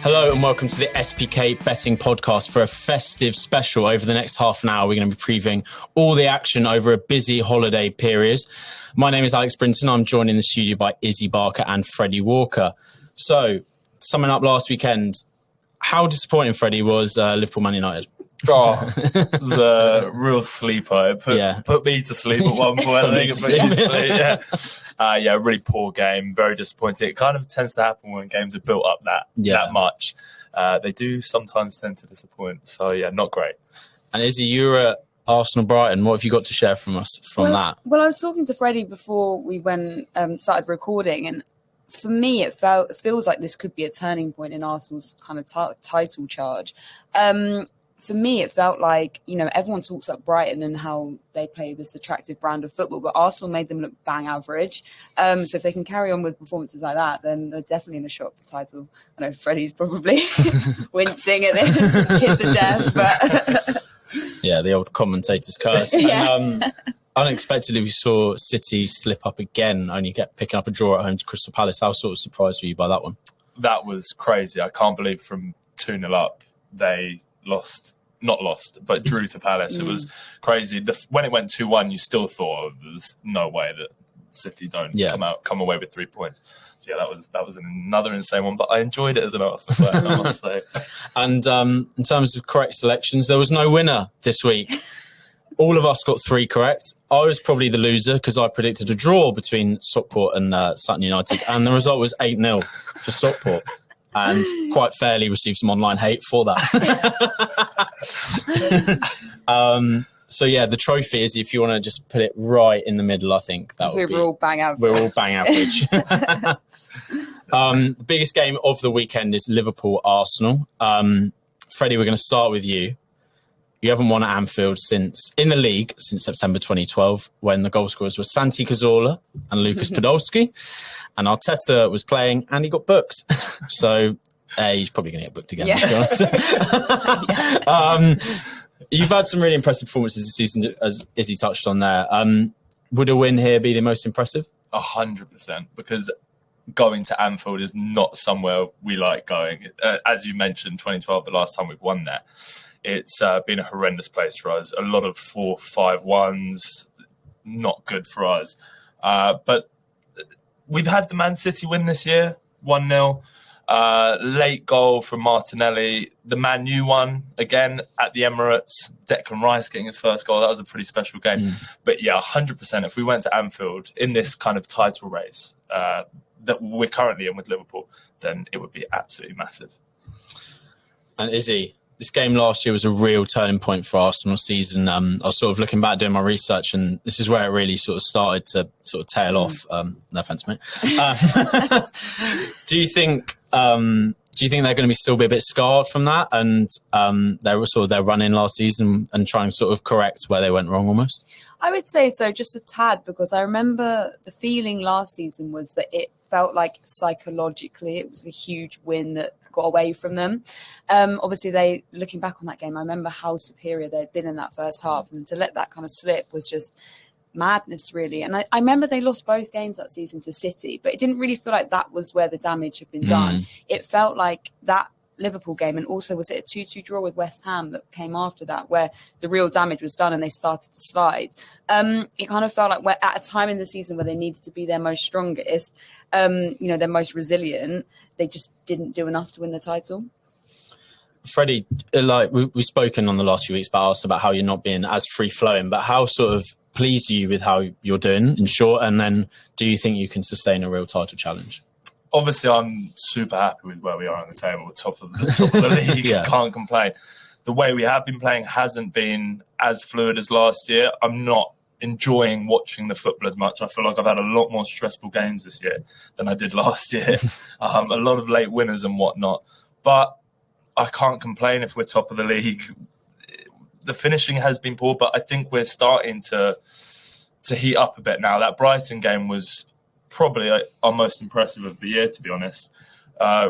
Hello and welcome to the SBK betting podcast for a festive special. Over the next half an hour, we're going to be previewing all the action over a busy holiday period. My name is Alex Brinton. I'm joined in the studio by Issy Barker and Freddie Walker. So, summing up last weekend, how disappointing, Freddie, was Liverpool Man United? Oh, it was a real sleeper. It put me to sleep at one point. I think it put you to sleep. Yeah, really poor game. Very disappointing. It kind of tends to happen when games are built up that much. They do sometimes tend to disappoint. So, yeah, not great. And Issy, you were at Arsenal Brighton. What have you got to share from us from that? Well, I was talking to Freddie before we started recording, and for me, it feels like this could be a turning point in Arsenal's kind of title charge. For me, it felt like, everyone talks up Brighton and how they play this attractive brand of football, but Arsenal made them look bang average. So if they can carry on with performances like that, then they're definitely in a shot for the title. I know Freddie's probably wincing at this, kiss of death, but... Yeah, the old commentator's curse. Yeah. And, unexpectedly, we saw City slip up again, only picking up a draw at home to Crystal Palace. How sort of surprised were you by that one? That was crazy. I can't believe from 2-0 up, they but drew to Palace. It was crazy. When it went 2-1, you still thought there's no way that City don't come away with 3 points. So yeah, that was another insane one. But I enjoyed it as an Arsenal player, I must say. And in terms of correct selections, there was no winner this week. All of us got 3 correct. I was probably the loser because I predicted a draw between Stockport and Sutton United, and the result was 8-0 for Stockport. And quite fairly received some online hate for that. So yeah, the trophy is, if you want to just put it right in the middle, I think that would be... We're all bang average. We're all bang average. The biggest game of the weekend is Liverpool-Arsenal. Freddie, we're going to start with you. You haven't won at Anfield in the league since September 2012, when the goal scorers were Santi Cazorla and Lucas Podolski. And Arteta was playing and he got booked. So he's probably going to get booked again, to be honest. You've had some really impressive performances this season, as Issy touched on there. Would a win here be the most impressive? 100%, because going to Anfield is not somewhere we like going. As you mentioned, 2012, the last time we've won there. It's been a horrendous place for us. A lot of 4-5-1s, not good for us. But we've had the Man City win this year, 1-0. Late goal from Martinelli. The Man U one, again, at the Emirates. Declan Rice getting his first goal. That was a pretty special game. But yeah, 100%, if we went to Anfield in this kind of title race that we're currently in with Liverpool, then it would be absolutely massive. And Issy, this game last year was a real turning point for Arsenal's season. I was sort of looking back, doing my research, and this is where it really sort of started to sort of tail off. No offence, mate. Do you think they're going to still be a bit scarred from that, and their run-in last season, and try and sort of correct where they went wrong almost? I would say so, just a tad, because I remember the feeling last season was that it felt like psychologically it was a huge win that got away from them. Obviously, looking back on that game, I remember how superior they'd been in that first half, and to let that kind of slip was just madness, really. And I remember they lost both games that season to City, but it didn't really feel like that was where the damage had been done. It felt like that Liverpool game, and also was it a 2-2 draw with West Ham that came after that, where the real damage was done and they started to slide. It kind of felt like we're at a time in the season where they needed to be their most strongest, their most resilient. They just didn't do enough to win the title. Freddie, we've spoken on the last few weeks about how you're not being as free-flowing, but how sort of pleased are you with how you're doing, in short? And then do you think you can sustain a real title challenge? Obviously, I'm super happy with where we are on the table, top of the league. Yeah. Can't complain. The way we have been playing hasn't been as fluid as last year. I'm not enjoying watching the football as much. I feel like I've had a lot more stressful games this year than I did last year. A lot of late winners and whatnot. But I can't complain if we're top of the league. The finishing has been poor, but I think we're starting to heat up a bit now. That Brighton game was probably our most impressive of the year, to be honest.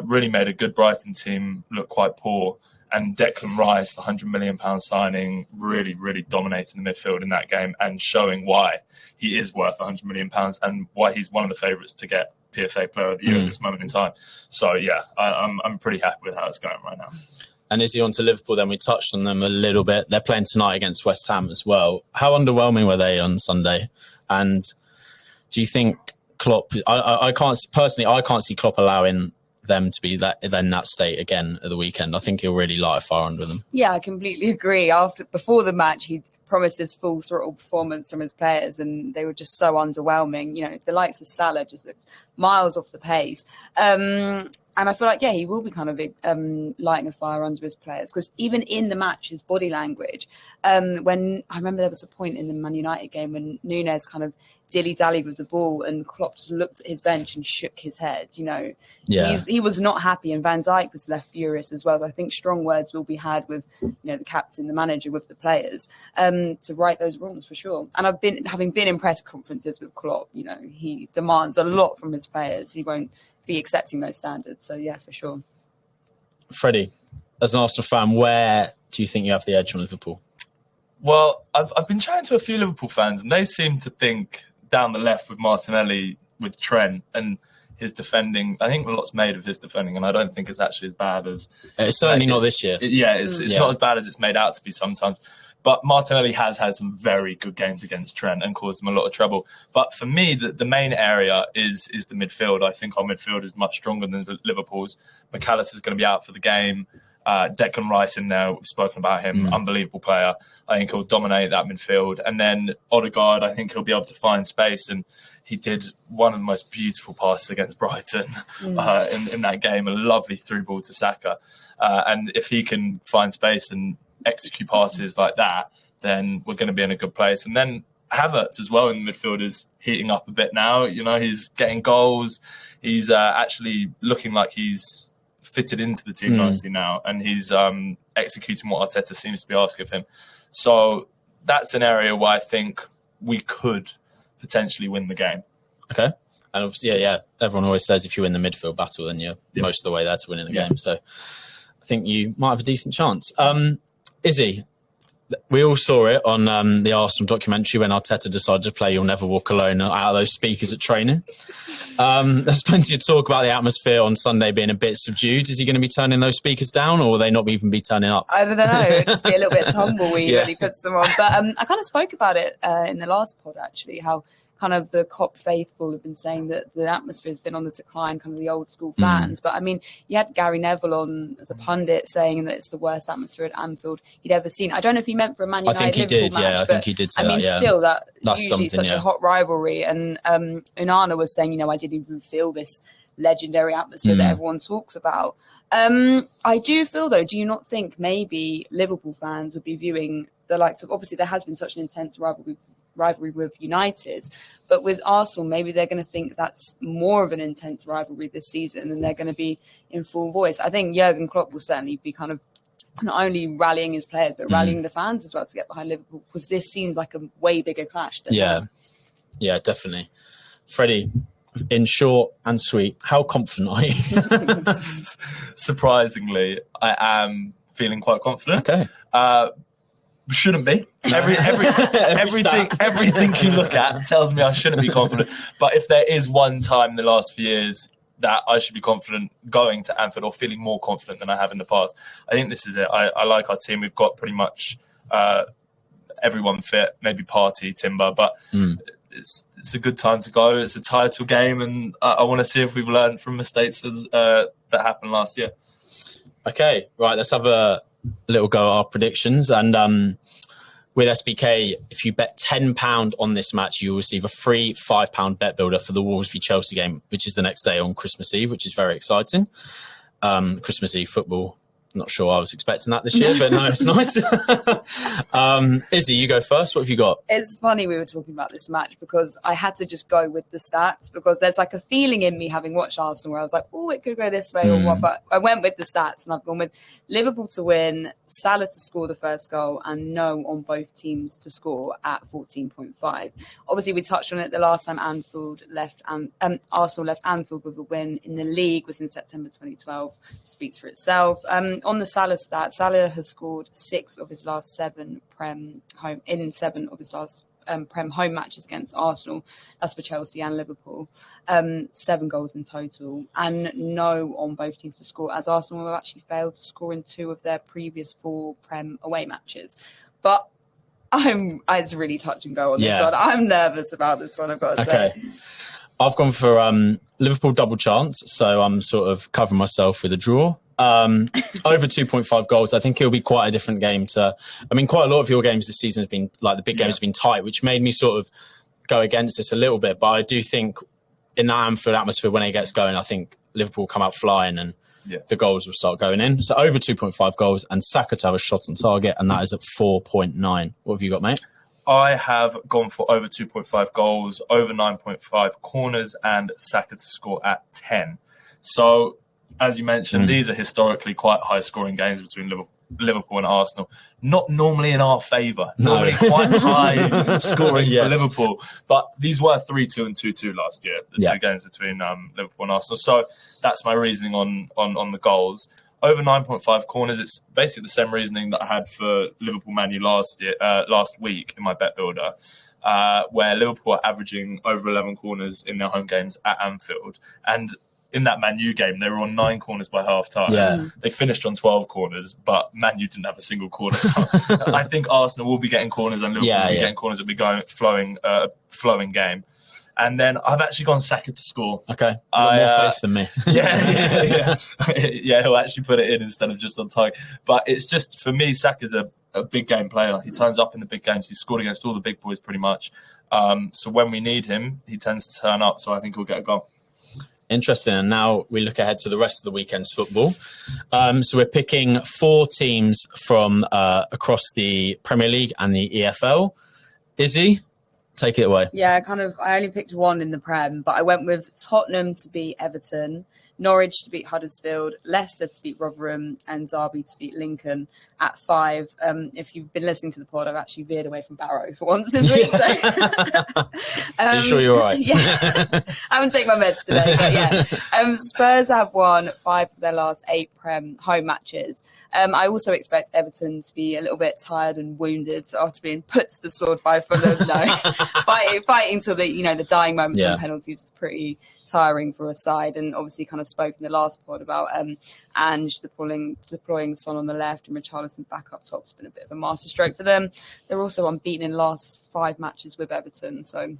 Really made a good Brighton team look quite poor. And Declan Rice, the £100 million signing, really, really dominating the midfield in that game and showing why he is worth £100 million and why he's one of the favourites to get PFA Player of the Year at this moment in time. So yeah, I'm pretty happy with how it's going right now. And is he on to Liverpool then? We touched on them a little bit. They're playing tonight against West Ham as well. How underwhelming were they on Sunday? And do you think Klopp... I can't see Klopp allowing them to be in that state again at the weekend. I think he'll really light a fire under them. Yeah, I completely agree. Before the match, he promised his full throttle performance from his players, and they were just so underwhelming. You know, the likes of Salah just looked miles off the pace. And I feel like, he will be kind of lighting a fire under his players, because even in the match, his body language, when I remember there was a point in the Man United game when Núñez kind of dilly-dallied with the ball and Klopp just looked at his bench and shook his head, you know. Yeah. He was not happy, and Van Dijk was left furious as well. So I think strong words will be had with, you know, the captain, the manager, with the players, to right those wrongs for sure. And having been in press conferences with Klopp, you know, he demands a lot from his players. He won't be accepting those standards. So yeah, for sure. Freddie, as an Arsenal fan, where do you think you have the edge on Liverpool? Well, I've been chatting to a few Liverpool fans, and they seem to think down the left with Martinelli, with Trent, and his defending. I think a lot's made of his defending, and I don't think it's actually as bad as... It's certainly not this year. It's not as bad as it's made out to be sometimes. But Martinelli has had some very good games against Trent and caused him a lot of trouble. But for me, the main area is the midfield. I think our midfield is much stronger than Liverpool's. McAllister's going to be out for the game. Declan Rice in there, we've spoken about him, unbelievable player. I think he'll dominate that midfield. And then Odegaard, I think he'll be able to find space. And he did one of the most beautiful passes against Brighton in that game, a lovely through ball to Saka. And if he can find space and execute passes like that, then we're going to be in a good place. And then Havertz as well in the midfield is heating up a bit now. You know, he's getting goals. He's actually looking like he's fitted into the team nicely now, and he's executing what Arteta seems to be asking of him. So that's an area where I think we could potentially win the game. Okay. And obviously, everyone always says if you win the midfield battle, then you're most of the way there to winning the game. So I think you might have a decent chance. Issy, we all saw it on the Arsenal documentary when Arteta decided to play You'll Never Walk Alone out of those speakers at training. There's plenty of talk about the atmosphere on Sunday being a bit subdued. Is he going to be turning those speakers down, or will they not even be turning up? I don't know. It'll just be a little bit tumbleweed when he puts them on. But I kind of spoke about it in the last pod, actually, how kind of the COP faithful have been saying that the atmosphere has been on the decline, kind of the old school fans. But I mean, you had Gary Neville on as a pundit saying that it's the worst atmosphere at Anfield he'd ever seen. I don't know if he meant for a Man United Liverpool match, I think he did say that. I mean, still, that's usually such a hot rivalry. And Onana was saying, I didn't even feel this legendary atmosphere that everyone talks about. I do feel, though, do you not think maybe Liverpool fans would be viewing the likes of, obviously there has been such an intense rivalry with United, but with Arsenal, maybe they're going to think that's more of an intense rivalry this season, and they're going to be in full voice. I think Jurgen Klopp will certainly be kind of not only rallying his players, but rallying the fans as well to get behind Liverpool, because this seems like a way bigger clash than yeah, definitely. Freddie, in short and sweet, how confident are you? Surprisingly, I am feeling quite confident. Okay. Shouldn't be. Everything you look at tells me I shouldn't be confident. But if there is one time in the last few years that I should be confident going to Anfield, or feeling more confident than I have in the past, I think this is it. I like our team. We've got pretty much everyone fit, maybe Partey, Timber, but it's a good time to go. It's a title game, and I want to see if we've learned from mistakes that happened last year. Okay, right, let's have a little go at our predictions. And with SBK, if you bet £10 on this match, you'll receive a free £5 bet builder for the Wolves v Chelsea game, which is the next day on Christmas Eve, which is very exciting. Christmas Eve football. Not sure I was expecting that this year, but no, it's nice. Issy, you go first. What have you got? It's funny we were talking about this match, because I had to just go with the stats, because there's like a feeling in me, having watched Arsenal, where I was like, oh, it could go this way or what. But I went with the stats, and I've gone with Liverpool to win, Salah to score the first goal, and no on both teams to score at 14.5. Obviously, we touched on it the last time Arsenal left Anfield with a win in the league was in September 2012. Speaks for itself. On the Salah stat, Salah has scored 6 of his last 7 Prem home in 7 of his last Prem home matches against Arsenal. That's for Chelsea and Liverpool. 7 goals in total, and no on both teams to score, as Arsenal have actually failed to score in 2 of their previous 4 Prem away matches. But it's really touch and go on this one. I'm nervous about this one, I've got to say. I've gone for Liverpool double chance, so I'm sort of covering myself with a draw. Over 2.5 goals. I think it'll be quite a different game quite a lot of your games this season have been, like, the big games have been tight, which made me sort of go against this a little bit. But I do think in that Anfield atmosphere, when it gets going, I think Liverpool come out flying and the goals will start going in. So over 2.5 goals, and Saka to have a shot on target, and that is at 4.9. What have you got, mate? I have gone for over 2.5 goals, over 9.5 corners, and Saka to score at 10. So, as you mentioned, these are historically quite high-scoring games between Liverpool and Arsenal. Not normally in our favour. Normally quite high scoring for Liverpool. But these were 3-2 and 2-2 last year, the 2 games between Liverpool and Arsenal. So that's my reasoning on the goals. Over 9.5 corners, it's basically the same reasoning that I had for Liverpool Man U last week in my bet builder, where Liverpool are averaging over 11 corners in their home games at Anfield. And in that Man U game, they were on 9 corners by half-time. Yeah. They finished on 12 corners, but Man U didn't have a single corner. So I think Arsenal will be getting corners and Liverpool will be getting corners. It'll be going flowing game. And then I've actually gone Saka to score. Okay, more faith than me. Yeah, he'll actually put it in instead of just on target. But it's just, for me, Saka's a big game player. He turns up in the big games. He's scored against all the big boys pretty much. So when we need him, he tends to turn up. So I think he'll get a goal. Interesting. And now we look ahead to the rest of the weekend's football. So we're picking 4 teams from across the Premier League and the EFL. Issy, take it away. Yeah, I only picked 1 in the Prem, but I went with Tottenham to beat Everton, Norwich to beat Huddersfield, Leicester to beat Rotherham, and Derby to beat Lincoln at 5. If you've been listening to the pod, I've actually veered away from Barrow for once this week. So. Are you sure you're all right? Yeah. I haven't taken my meds today, but yeah. Spurs have won 5 of their last 8 Prem home matches. I also expect Everton to be a little bit tired and wounded after being put to the sword by Fulham. No, fighting till the dying moments and penalties is pretty tiring for a side. And obviously kind of spoke in the last pod about Ange deploying Son on the left and Richarlison back up top. It's been a bit of a masterstroke for them. They're also unbeaten in the last 5 matches with Everton, so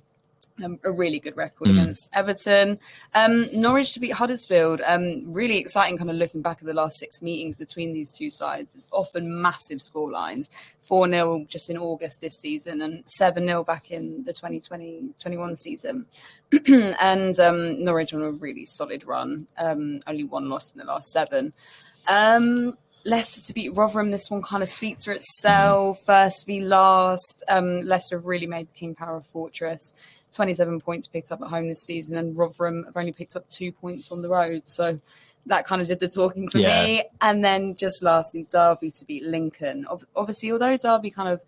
a really good record against Everton. Norwich to beat Huddersfield. Really exciting, kind of looking back at the last 6 meetings between these two sides. It's often massive scorelines. 4-0 just in August this season and 7-0 back in the 2020-21 season. And Norwich on a really solid run. Only 1 loss in the last 7. Leicester to beat Rotherham. This one kind of speaks for itself. First v last. Leicester have really made King Power a fortress. 27 points picked up at home this season, and Rotherham have only picked up 2 points on the road. So that kind of did the talking for me. And then just lastly, Derby to beat Lincoln. Obviously, although Derby kind of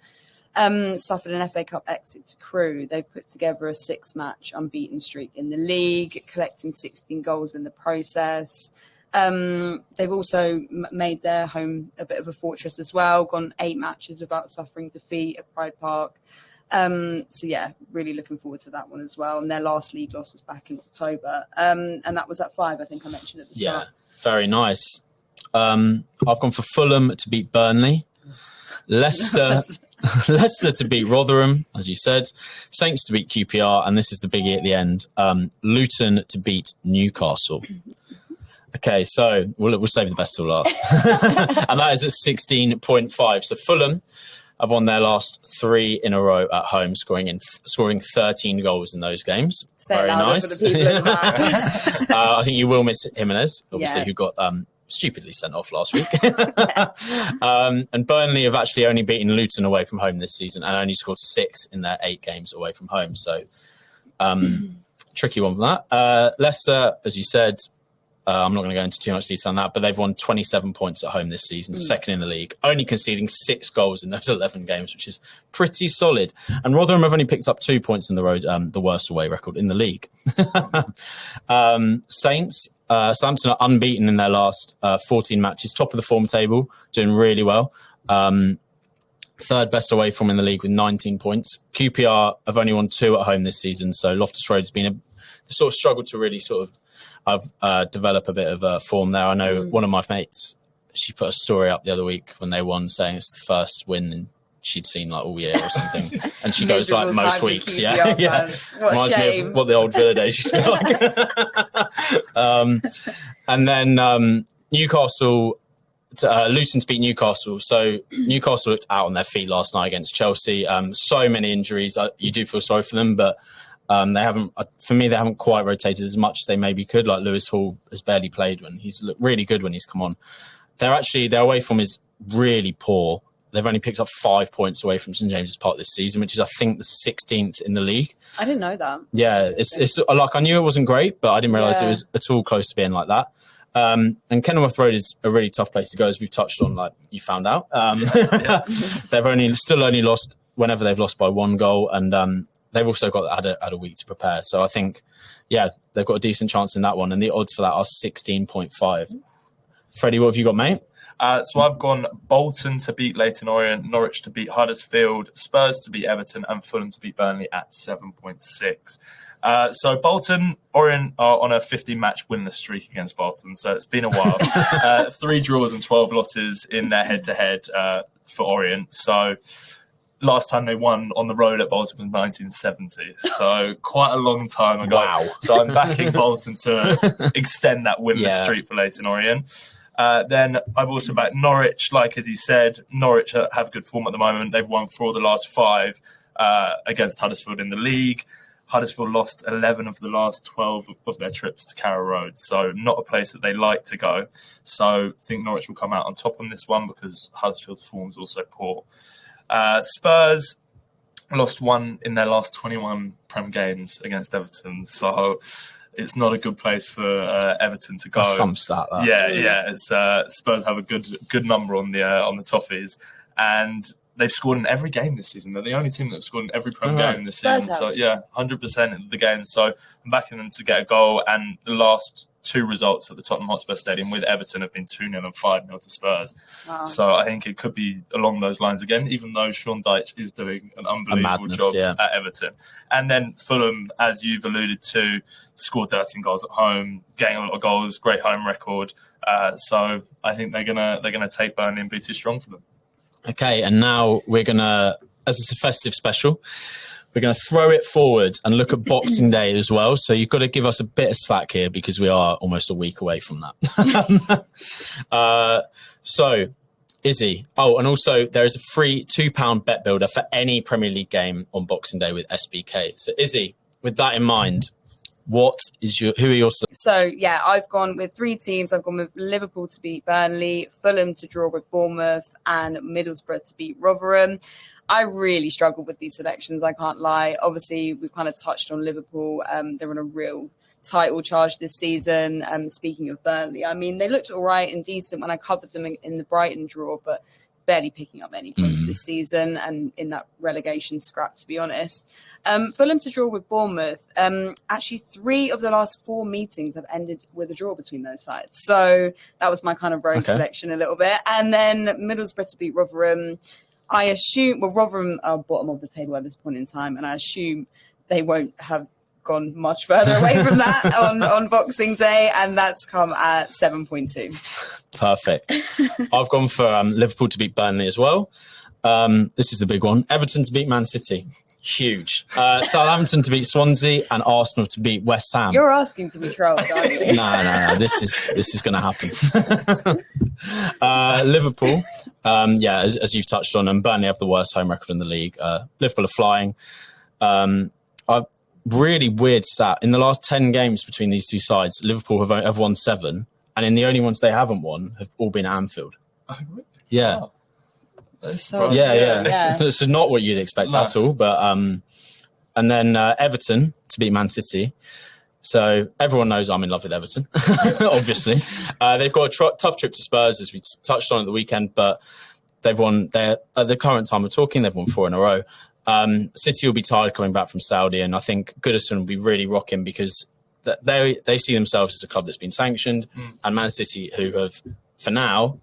suffered an FA Cup exit to Crewe, they've put together a 6-match unbeaten streak in the league, collecting 16 goals in the process. They've also made their home a bit of a fortress as well, gone 8 matches without suffering defeat at Pride Park. So yeah, really looking forward to that one as well. And their last league loss was back in October. And that was at 5, I think I mentioned at the start. Yeah, very nice. I've gone for Fulham to beat Burnley. Leicester to beat Rotherham, as you said. Saints to beat QPR. And this is the biggie at the end. Luton to beat Newcastle. Okay, so we'll save the best till last. And that is at 16.5. So Fulham have won their last 3 in a row at home, scoring 13 goals in those games. Very nice. For the people in the back. I think you will miss Jimenez, obviously, who got stupidly sent off last week. And Burnley have actually only beaten Luton away from home this season and only scored 6 in their 8 games away from home. So tricky one for that. Leicester, as you said, I'm not going to go into too much detail on that, but they've won 27 points at home this season, second in the league, only conceding 6 goals in those 11 games, which is pretty solid. And Rotherham have only picked up 2 points in the road, the worst away record in the league. Saints, Southampton are unbeaten in their last 14 matches, top of the form table, doing really well. third best away from in the league with 19 points. QPR have only won 2 at home this season, so Loftus Road has been sort of struggled to really sort of develop a bit of form there. I know one of my mates, she put a story up the other week when they won, saying it's the first win she'd seen like all year or something, and she goes like most weeks. Yeah. What Reminds me of what the old Villa days used to be like. And then Newcastle. Luton to beat Newcastle. So Newcastle looked out on their feet last night against Chelsea. So many injuries. You do feel sorry for them, but they haven't. For me, they haven't quite rotated as much as they maybe could. Like Lewis Hall has barely played when he's looked really good when he's come on. Their away from is really poor. They've only picked up 5 points away from St James's Park this season, which is I think the 16th in the league. I didn't know that. Yeah, it's like I knew it wasn't great, but I didn't realise it was at all close to being like that. And Kenilworth Road is a really tough place to go, as we've touched on, like you found out. They've still only lost whenever they've lost by 1 goal, and they've also had a week to prepare. So I think, they've got a decent chance in that one, and the odds for that are 16.5. Freddie, what have you got, mate? So I've gone Bolton to beat Leyton Orient, Norwich to beat Huddersfield, Spurs to beat Everton, and Fulham to beat Burnley at 7.6. So Bolton, Orient are on a 50-match winless streak against Bolton, so it's been a while. 3 draws and 12 losses in their head-to-head for Orient. So last time they won on the road at Bolton was 1970, so quite a long time ago. Wow. So I'm backing Bolton to extend that winless streak for Leyton Orient. Then I've also backed Norwich, like as he said. Norwich have good form at the moment. They've won 4 of the last 5 against Huddersfield in the league. Huddersfield lost 11 of the last 12 of their trips to Carrow Road, so not a place that they like to go. So I think Norwich will come out on top on this one because Huddersfield's form is also poor. Spurs lost 1 in their last 21 Prem games against Everton, so it's not a good place for Everton to go. That's some stat, that. Yeah. It's Spurs have a good number on the Toffees, and they've scored in every game this season. They're the only team that's scored in every Prem game this season. So 100% in the game. So I'm backing them to get a goal. And the last 2 results at the Tottenham Hotspur Stadium with Everton have been 2-0 and 5-0 to Spurs. Wow. So I think it could be along those lines again, even though Sean Dyche is doing an unbelievable job at Everton. And then Fulham, as you've alluded to, scored 13 goals at home, getting a lot of goals, great home record. So I think they're gonna take Burnley and be too strong for them. Okay, and now we're going to, as it's a festive special, we're going to throw it forward and look at Boxing Day as well. So you've got to give us a bit of slack here because we are almost a week away from that. So, Issy. Oh, and also there is a free £2 bet builder for any Premier League game on Boxing Day with SBK. So, Issy, with that in mind, who are your... So, I've gone with 3 teams. I've gone with Liverpool to beat Burnley, Fulham to draw with Bournemouth, and Middlesbrough to beat Rotherham. I really struggled with these selections, I can't lie. Obviously, we've kind of touched on Liverpool. They're on a real title charge this season. Speaking of Burnley, I mean, they looked all right and decent when I covered them in the Brighton draw, but barely picking up any points this season and in that relegation scrap, to be honest. Fulham to draw with Bournemouth. Actually, 3 of the last 4 meetings have ended with a draw between those sides. So that was my kind of rogue selection a little bit. And then Middlesbrough to beat Rotherham. I assume, Rotherham are bottom of the table at this point in time, and I assume they won't have gone much further away from that on Boxing Day, and that's come at 7.2. Perfect. I've gone for Liverpool to beat Burnley as well. This is the big one. Everton to beat Man City. Huge. Southampton to beat Swansea and Arsenal to beat West Ham. You're asking to be trolled, aren't you? No. This is going to happen. Liverpool, as you've touched on, and Burnley have the worst home record in the league. Liverpool are flying. A really weird stat. In the last 10 games between these two sides, Liverpool have won 7, and in the only ones they haven't won have all been at Anfield. Oh, really? Yeah. Oh. So it's not what you'd expect at all. But and then Everton to beat Man City. So everyone knows I'm in love with Everton, obviously. They've got a tough trip to Spurs, as we touched on at the weekend, but they've won. At the current time of talking, they've won 4 in a row. City will be tired coming back from Saudi, and I think Goodison will be really rocking because they see themselves as a club that's been sanctioned, and Man City, who have for now,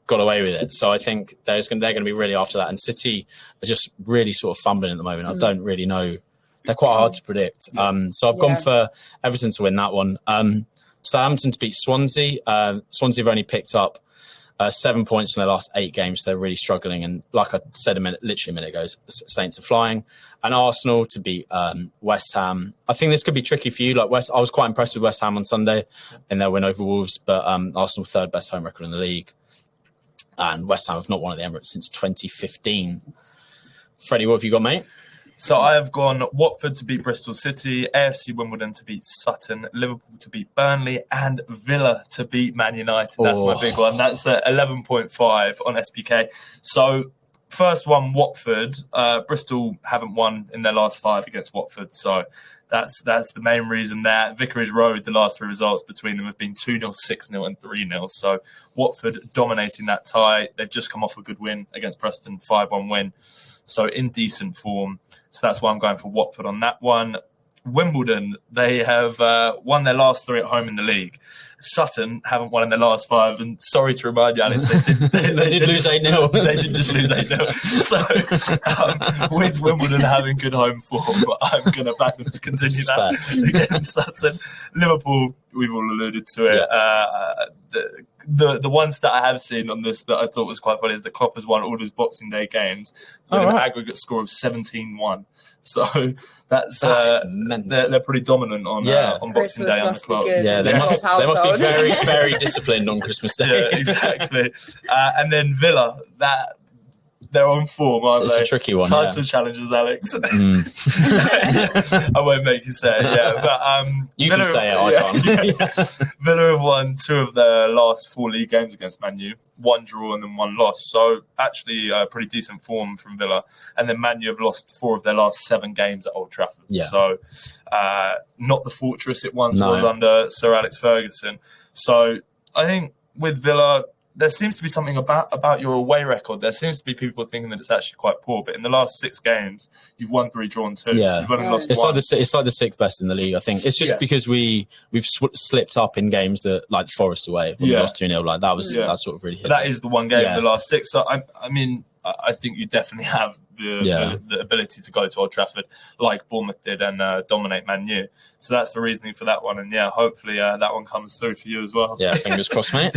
got away with it. So I think they're going to be really after that. And City are just really sort of fumbling at the moment. I don't really know. They're quite hard to predict. So I've gone for Everton to win that one. Southampton to beat Swansea. Swansea have only picked up 7 points from their last 8 games. They're really struggling. And like I said literally a minute ago, Saints are flying. And Arsenal to beat West Ham. I think this could be tricky for you. I was quite impressed with West Ham on Sunday in their win over Wolves, but Arsenal third best home record in the league. And West Ham have not won at the Emirates since 2015. Freddie, what have you got, mate? So I have gone Watford to beat Bristol City, AFC Wimbledon to beat Sutton, Liverpool to beat Burnley, and Villa to beat Man United. That's my big one. That's 11.5 on SBK. So first one, Watford. Bristol haven't won in their last 5 against Watford. So that's the main reason there. Vicarage Road, the last 3 results between them have been 2-0, 6-0 and 3-0. So Watford dominating that tie. They've just come off a good win against Preston, 5-1 win. So in decent form. So that's why I'm going for Watford on that one. Wimbledon, they have won their last 3 at home in the league. Sutton haven't won in their last 5. And sorry to remind you, Alex, they did lose 8-0. They did just lose 8-0. So with Wimbledon having good home form, I'm going to back them to continue that against Sutton. Liverpool, we've all alluded to it. The one stat I have seen on this that I thought was quite funny is that Klopp has won all his Boxing Day games with an aggregate score of 17-1. So that's they're pretty dominant on Boxing Day on the club. They must be very, very disciplined on Christmas Day. Yeah, exactly. And then Villa, they're on form, aren't they? It's a tricky one. Title challenges, Alex. I won't make you say it. But you Villa, can say it. I can't. Villa have won 2 of their last 4 league games against Man U. 1 draw and then 1 loss. So actually pretty decent form from Villa. And then Man U have lost 4 of their last 7 games at Old Trafford. Yeah. So not the fortress it once was under Sir Alex Ferguson. So I think with Villa, there seems to be something about your away record. There seems to be people thinking that it's actually quite poor. But in the last 6 games, you've won 3, drawn 2. Yeah. So you've only lost 1. It's like the 6th best in the league, I think. It's just because we've slipped up in games that, like Forest away, when we lost 2-0. Like that sort of really hit. That is the one game in the last 6. So I mean, I think you definitely have the ability to go to Old Trafford like Bournemouth did and dominate Man U. So that's the reasoning for that one. And hopefully that one comes through for you as well. Yeah, fingers crossed, mate.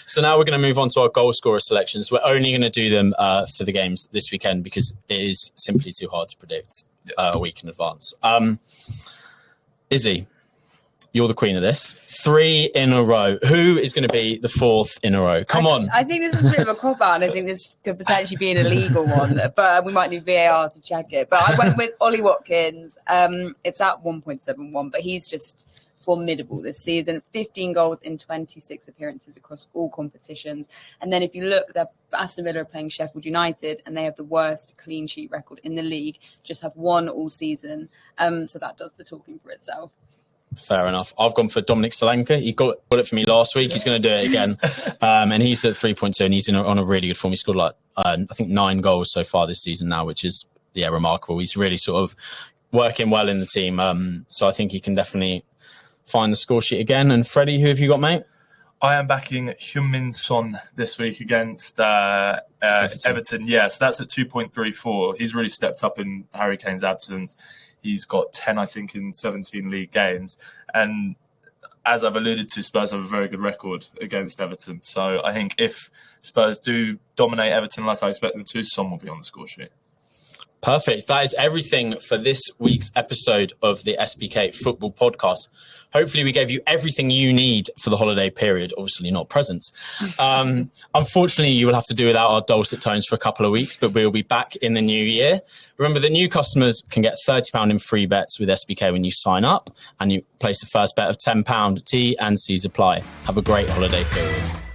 So now we're going to move on to our Goalscorer Selections. We're only going to do them for the games this weekend because it is simply too hard to predict a week in advance. Issy, you're the queen of this. 3 in a row. Who is going to be the 4th in a row? Come on. I think this is a bit of a cop-out, and I think this could potentially be an illegal one, but we might need VAR to check it. But I went with Ollie Watkins. It's at 1.71, but he's just formidable this season. 15 goals in 26 appearances across all competitions. And then if you look, Aston Villa are playing Sheffield United, and they have the worst clean sheet record in the league, just have 1 all season. So that does the talking for itself. Fair enough. I've gone for Dominic Solanke. He got it for me last week. He's going to do it again. And he's at 3.2 and he's on a really good form. He scored I think 9 goals so far this season now, which is remarkable. He's really sort of working well in the team. So I think he can definitely find the score sheet again. And Freddie, who have you got, mate? I am backing Heung-min Son this week against Everton. Yeah, so that's at 2.34. He's really stepped up in Harry Kane's absence. He's got 10, I think, in 17 league games. And as I've alluded to, Spurs have a very good record against Everton. So I think if Spurs do dominate Everton like I expect them to, Son will be on the score sheet. Perfect. That is everything for this week's episode of the SBK Football Podcast. Hopefully we gave you everything you need for the holiday period, obviously not presents. Unfortunately, you will have to do without our dulcet tones for a couple of weeks, but we'll be back in the new year. Remember that new customers can get £30 in free bets with SBK when you sign up and you place the first bet of £10. T&Cs apply. Have a great holiday period.